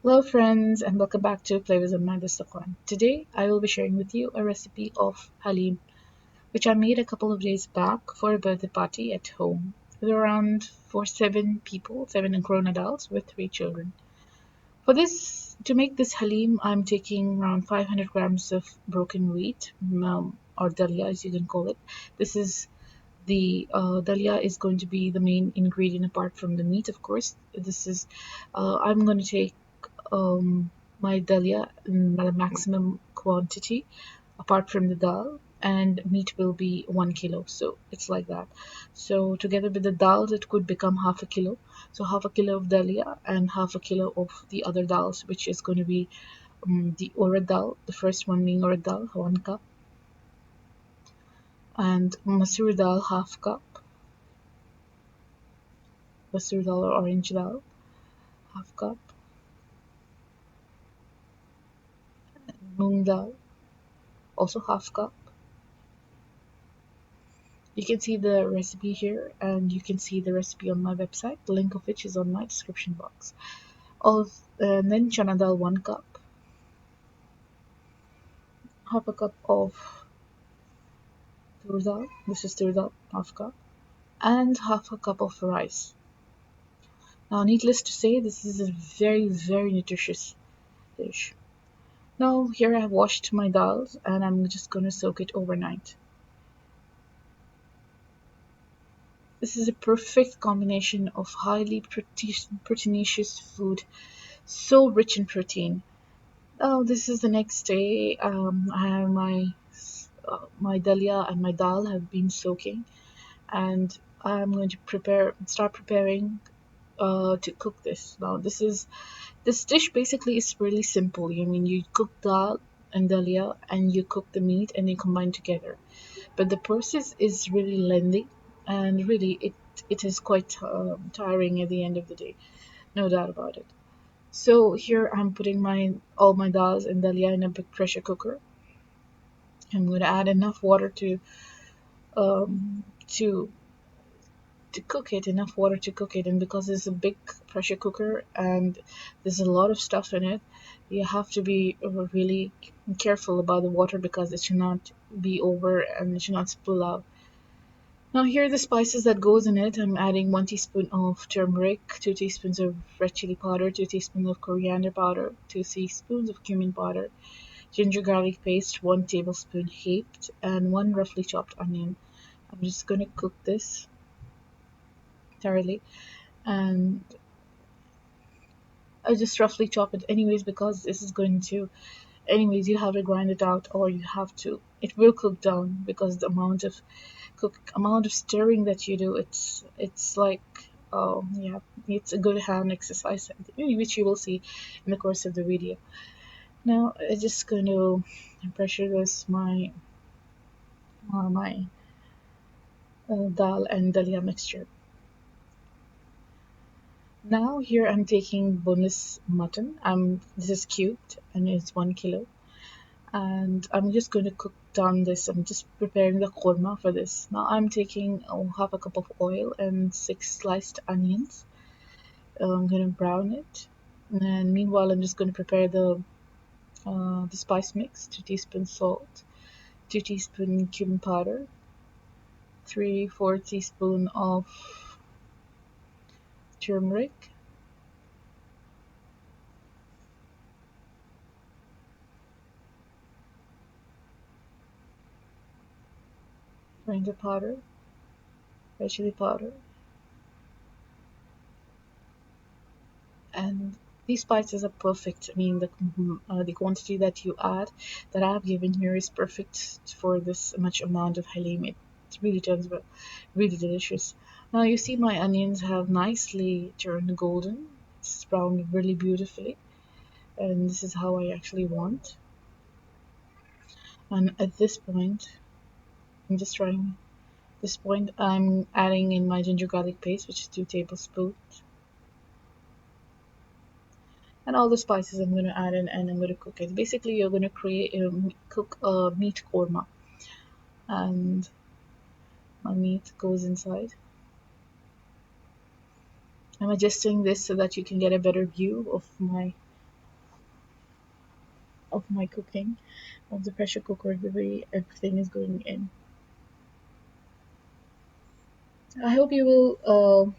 Hello friends and welcome back to Play with My Distacon. Today I will be sharing with you a recipe of Halem which I made a couple of days back for a birthday party at home. It was around for 7 people, 7 grown adults with 3 children. To make this Halem, I'm taking around 500 grams of broken wheat, or dalia as you can call it. This is dalia is going to be the main ingredient apart from the meat, of course. I'm going to take my dalia in the maximum quantity apart from the dal, and meat will be 1 kilo, so it's like that. So together with the dal it could become half a kilo, so half a kilo of dalia and half a kilo of the other dals, which is going to be the urad dal, the first one being urad dal 1 cup, and masoor dal half cup, masoor dal or orange dal half cup, moong dal also half cup. You can see the recipe here, and you can see the recipe on my website, the link of which is on my description box. And then chana dal 1 cup, half a cup of tur dal, this is tur dal, half cup, and half a cup of rice. Now, needless to say, this is a very nutritious dish. Now, here I have washed my dals, and I'm just gonna soak it overnight. This is a perfect combination of highly proteinaceous food, so rich in protein. Oh, this is the next day. I have my dalia and my dal have been soaking, and I'm going to start preparing to cook this. Now, this dish basically is really simple. I mean, you cook dal and dalia, and you cook the meat, and you combine together. But the process is really lengthy, and really it is quite tiring at the end of the day. No doubt about it. So here I'm putting my all my dals and dalia in a big pressure cooker. I'm going to add enough water um, to cook it, enough water to cook it. And because it's a big pressure cooker and there's a lot of stuff in it, you have to be really careful about the water because it should not be over and it should not spill out. Now here are the spices that goes in it. I'm adding 1 teaspoon of turmeric, 2 teaspoons of red chili powder, 2 teaspoons of coriander powder, 2 teaspoons of cumin powder, ginger garlic paste, 1 tablespoon heaped, and one roughly chopped onion. I'm just gonna cook this thoroughly, and I just roughly chop it anyways because this is going to, anyways, you have to grind it out or you have to. It will cook down because the amount of stirring that you do, it's like, yeah, it's a good hand exercise, which you will see in the course of the video. Now I'm just going to pressure this my dal and dalia mixture. Now here I'm taking boneless mutton. This is cubed and it's 1 kilo. And I'm just going to cook down this. I'm just preparing the korma for this. Now I'm taking half a cup of oil and 6 sliced onions. I'm going to brown it. And meanwhile, I'm just going to prepare the spice mix: 2 teaspoons salt, 2 teaspoon cumin powder, 3/4 teaspoon of turmeric, coriander powder, red chili powder, and these spices are perfect. I mean, the quantity that you add, that I have given here, is perfect for this much amount of halem. It really turns out really delicious. Now you see my onions have nicely turned golden. It's browned really beautifully, and this is how I actually want. And at this point, I'm just trying. This point, I'm adding in my ginger garlic paste, which is 2 tablespoons, and all the spices I'm going to add in, and I'm going to cook it. Basically, you're going to cook a meat korma, and my meat goes inside. I'm adjusting this so that you can get a better view of my of my cooking, of the pressure cooker, the way everything is going in. I hope you will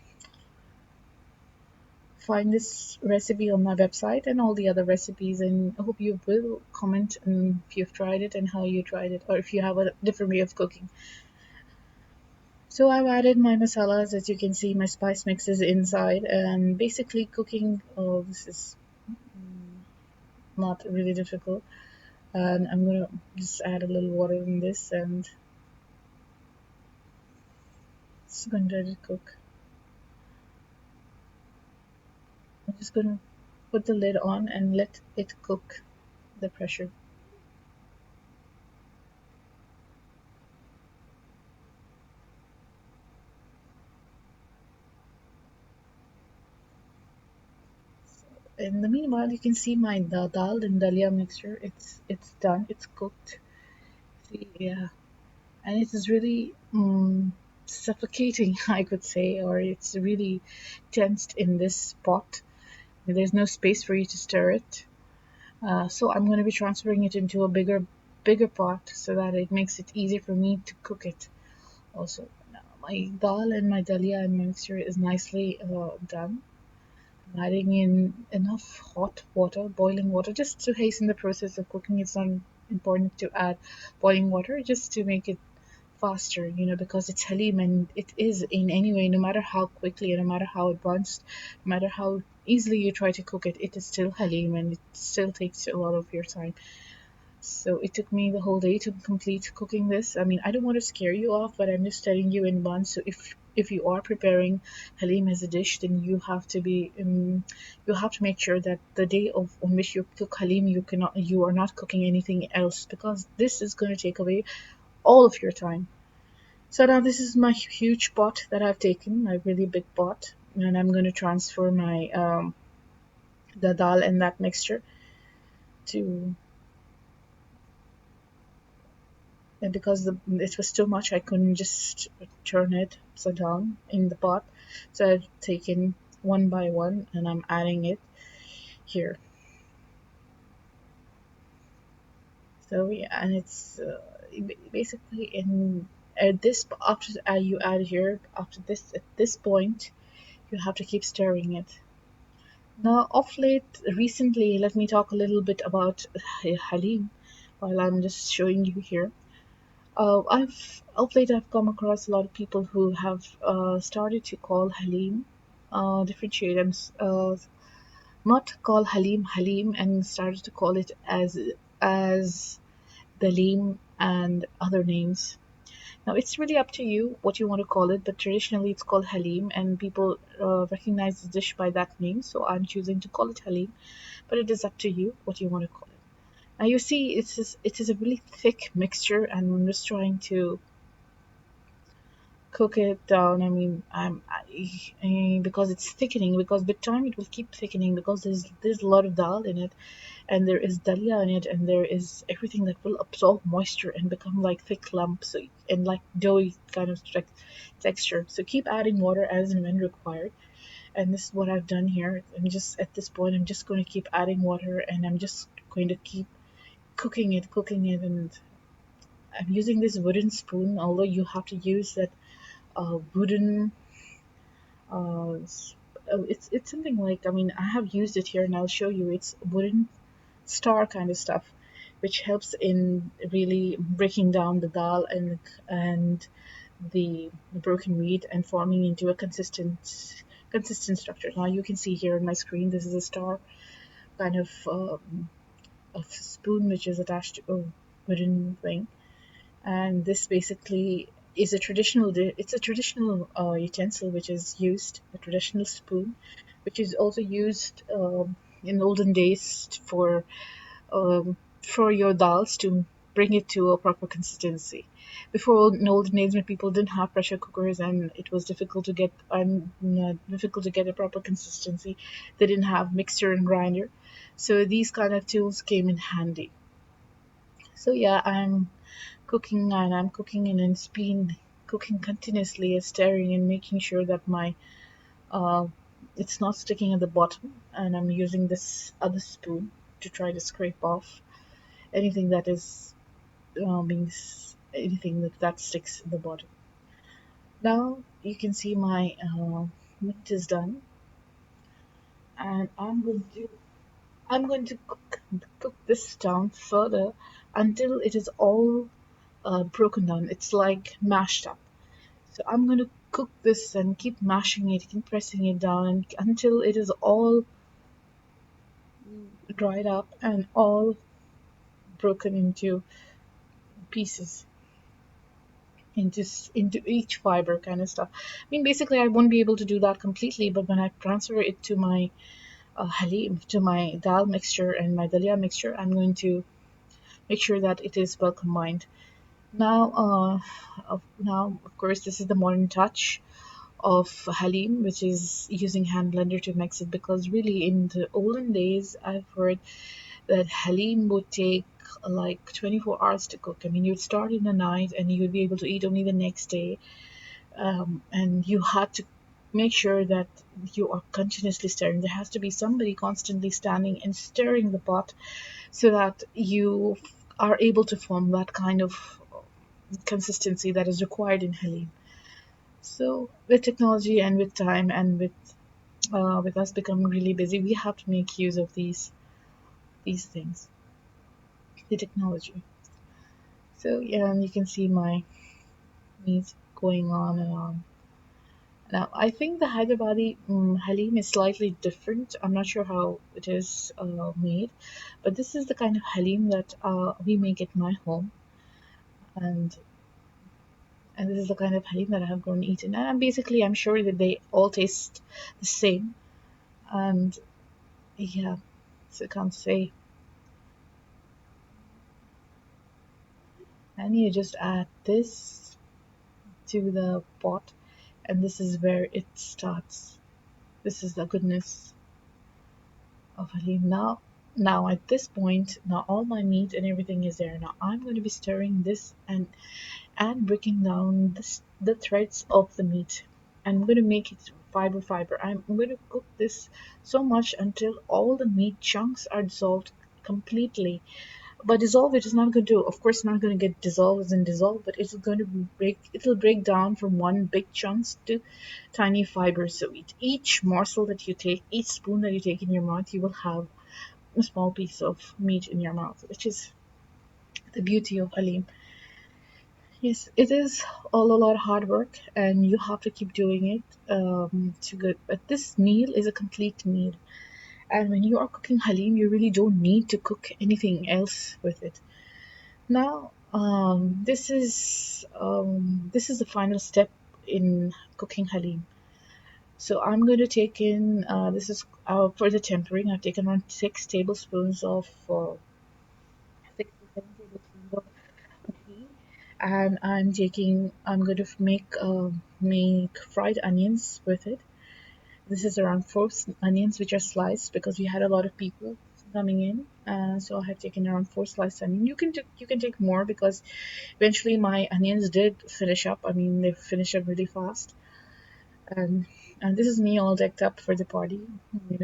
find this recipe on my website and all the other recipes, and I hope you will comment if you've tried it and how you tried it, or if you have a different way of cooking. So I've added my masalas, as you can see, my spice mixes inside, and basically cooking. Oh, this is not really difficult. And I'm gonna just add a little water in this, and it's going to let it cook. I'm just gonna put the lid on and let it cook the pressure. In the meanwhile, you can see my dal and dalia mixture. It's done. It's cooked. See, yeah, and it is really suffocating, I could say, or it's really tensed in this pot. There's no space for you to stir it. So I'm going to be transferring it into a bigger pot so that it makes it easier for me to cook it. Also, now my dal and my dalia and my mixture is nicely done. I'm adding in enough hot water, boiling water, just to hasten the process of cooking. It's not important to add boiling water, just to make it faster, because it's Halim and it is in any way, no matter how quickly and no matter how advanced, no matter how easily you try to cook it, it is still Halim and it still takes a lot of your time. So it took me the whole day to complete cooking this. I mean, I don't want to scare you off, but I'm just telling you in advance. So if you are preparing Halim as a dish, then you have to make sure that the day of on which you cook Halim, you are not cooking anything else, because this is going to take away all of your time. So now this is my huge pot that I've taken, my really big pot, and I'm going to transfer my the dal and that mixture to. And because it was too much, I couldn't just turn it upside down in the pot. So I've taken one by one, and I'm adding it here. So yeah, and it's basically in at this after you add here after this at this point, you have to keep stirring it. Now, of late, recently, let me talk a little bit about Halim while I'm just showing you here. I've of late I've come across a lot of people who have started to call Halim, differentiate and not call Halim Halim, and started to call it as Dalim and other names. Now it's really up to you what you want to call it, but traditionally it's called Halim, and people recognize the dish by that name. So I'm choosing to call it Halim, but it is up to you what you want to call it. Now you see, it is a really thick mixture, and I'm just trying to cook it down. I mean, because it's thickening. Because with time it will keep thickening because there's a lot of dal in it, and there is dalia in it, and there is everything that will absorb moisture and become like thick lumps and like doughy kind of texture. So keep adding water as and when required. And this is what I've done here. I'm just at this point, I'm just going to keep adding water, and I'm just going to keep cooking it, and I'm using this wooden spoon. Although you have to use that wooden it's something like, I mean, I have used it here and I'll show you. It's wooden star kind of stuff, which helps in really breaking down the dal and the broken meat and forming into a consistent structure. Now you can see here on my screen, this is a star kind of spoon which is attached to a wooden thing, and this basically is it's a traditional utensil which is used, a traditional spoon, which is also used in olden days for your dals to bring it to a proper consistency. Before, in olden days, when people didn't have pressure cookers and it was difficult to get a proper consistency, they didn't have mixer and grinder, so these kind of tools came in handy. So yeah, I'm cooking and it's been cooking continuously, stirring and making sure that my uh, it's not sticking at the bottom, and I'm using this other spoon to try to scrape off. anything that is anything that sticks in the bottom. Now you can see my meat is done, and I'm going to cook this down further until it is all broken down. It's like mashed up. So I'm going to cook this and keep mashing it, keep pressing it down until it is all dried up and all broken into pieces, into each fiber kind of stuff. I mean, basically, I won't be able to do that completely, but when I transfer it to my halim, to my dal mixture and my dalia mixture, I'm going to make sure that it is well combined. Now, of course, this is the modern touch of Halim, which is using hand blender to mix it. Because really, in the olden days, I've heard that Halim would take like 24 hours to cook. I mean, you'd start in the night and you would be able to eat only the next day. And you had to make sure that you are continuously stirring. There has to be somebody constantly standing and stirring the pot so that you are able to form that kind of consistency that is required in Halim. So with technology and with time and with us becoming really busy, we have to make use of these things, the technology. So yeah, and you can see my meat going on and on. Now I think the Hyderabadi Halim is slightly different. I'm not sure how it is made, but this is the kind of Halim that we make at my home, and this is the kind of Halim that I have grown eaten. And basically, I'm sure that they all taste the same. And yeah, so I can't say. And you just add this to the pot, and this is where it starts. This is the goodness of Halim. Now at this point, now all my meat and everything is there. Now I'm going to be stirring this and breaking down the threads of the meat. I'm going to make it fiber. I'm going to cook this so much until all the meat chunks are dissolved completely. But dissolve it is not going to, of course, not going to get dissolved as in dissolve, but it's going to it'll break down from one big chunks to tiny fibers. So each morsel that you take, each spoon that you take in your mouth, you will have a small piece of meat in your mouth, which is the beauty of Halim. Yes, it is all a lot of hard work, and you have to keep doing it to good. But this meal is a complete meal, and when you are cooking Halim, you really don't need to cook anything else with it. Now, this is the final step in cooking halim. So I'm going to take in this is for the tempering. I've taken around 6 tablespoons of 6 to 7 tablespoons of ghee, and I'm going to make fried onions with it. This is around four onions which are sliced because we had a lot of people coming in. So I have taken around four sliced onion. You can take more because eventually my onions did finish up. I mean, they finished up really fast. And and this is me all decked up for the party,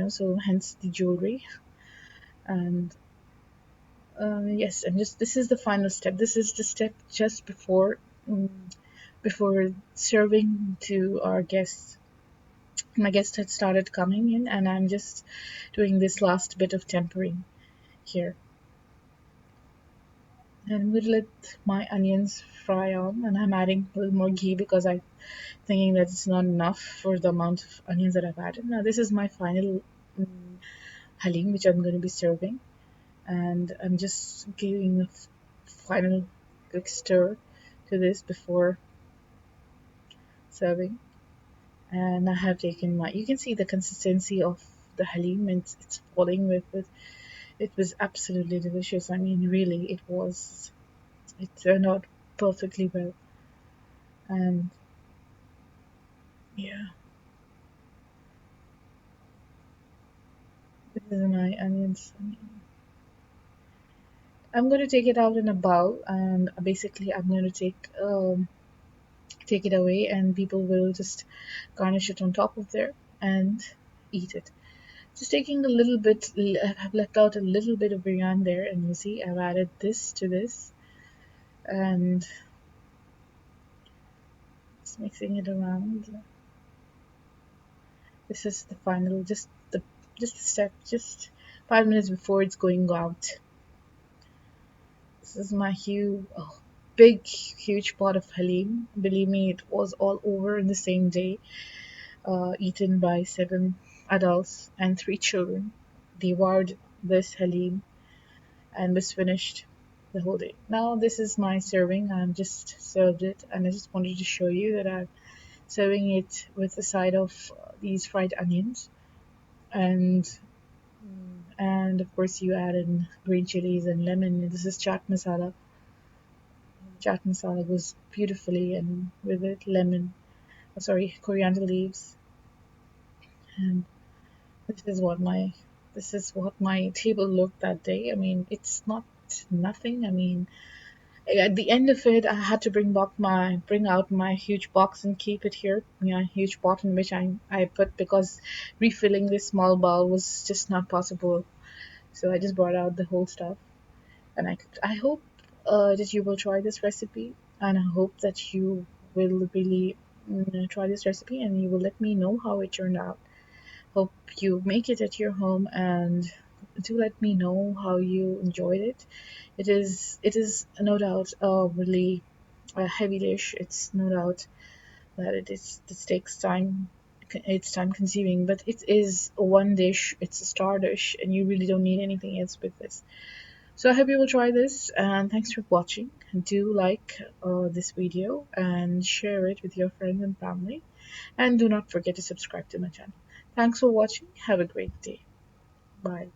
so hence the jewelry. And yes, and just this is the final step. This is the step just before serving to our guests. My guests had started coming in, and I'm just doing this last bit of tempering here. And I'm going to let my onions fry on, and I'm adding a little more ghee because I'm thinking that it's not enough for the amount of onions that I've added. Now, this is my final halim, which I'm going to be serving, and I'm just giving a final quick stir to this before serving. And I have taken my, you can see the consistency of the halim, and it's falling with it. It was absolutely delicious. I mean, really, it was. It turned out perfectly well. And yeah, this is my onions. I'm going to take it out in a bowl, and basically, I'm going to take it away, and people will just garnish it on top of there and eat it. Just taking a little bit, I've left out a little bit of biryani there, and you see I've added this to this, and just mixing it around. This is the final, just the step, just 5 minutes before it's going out. This is my huge pot of Halem. Believe me, it was all over in the same day, eaten by 7 adults and 3 children. Devoured this Halem and was finished the whole day. Now this is my serving. I'm just served it, and I just wanted to show you that I'm serving it with a side of these fried onions, and of course you add in green chilies and lemon. This is chaat masala. Chaat masala goes beautifully, and with it lemon, sorry, coriander leaves, and this is what my table looked that day. I mean, it's not nothing. I mean, at the end of it, I had to bring out my huge box and keep it here. Yeah, huge pot in which I put, because refilling this small bowl was just not possible. So I just brought out the whole stuff, and I hope that you will try this recipe, and I hope that you will really try this recipe, and you will let me know how it turned out. Hope you make it at your home, and do let me know how you enjoyed it. It is no doubt a really a heavy dish. It's no doubt that this takes time. It's time consuming, but it is one dish. It's a star dish, and you really don't need anything else with this. So I hope you will try this, and thanks for watching. Do like this video and share it with your friends and family, and do not forget to subscribe to my channel. Thanks for watching. Have a great day. Bye.